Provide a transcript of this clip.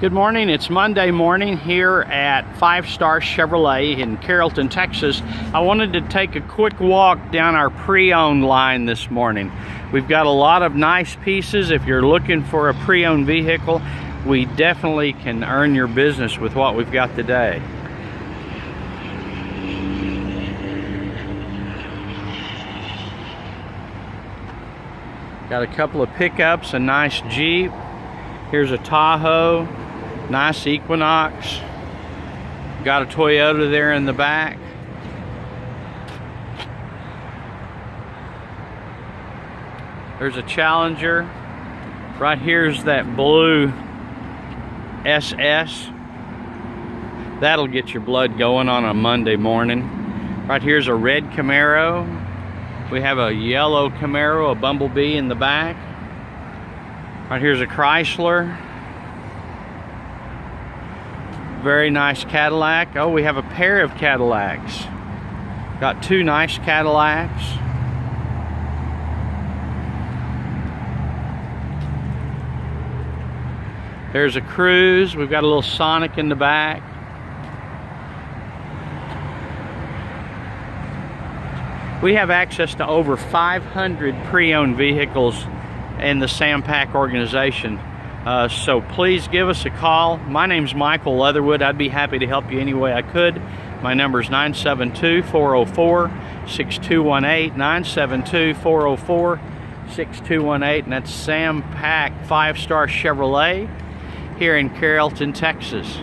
Good morning. It's Monday morning here at 5 Star Chevrolet in Carrollton, Texas. I wanted to take a quick walk down our pre-owned line this morning. We've got a lot of nice pieces. If you're looking for a pre-owned vehicle, we definitely can earn your business with what we've got today. Got a couple of pickups, a nice Jeep. Here's a Tahoe, nice Equinox. Got a Toyota there in the back. There's a Challenger. Right here's that blue SS. That'll get your blood going on a Monday morning. Right here's a red Camaro. We have a yellow Camaro, a Bumblebee in the back. Right here's a Chrysler. Very nice Cadillac. Oh, we have a pair of Cadillacs. Got two nice Cadillacs. There's a Cruze. We've got a little Sonic in the back. We have access to over 500 pre-owned vehicles in the Sam Pack organization. So please give us a call. My name's Michael Leatherwood. I'd be happy to help you any way I could. My number is 972-404-6218, 972-404-6218, and that's Sam Pack 5 Star Chevrolet here in Carrollton, Texas.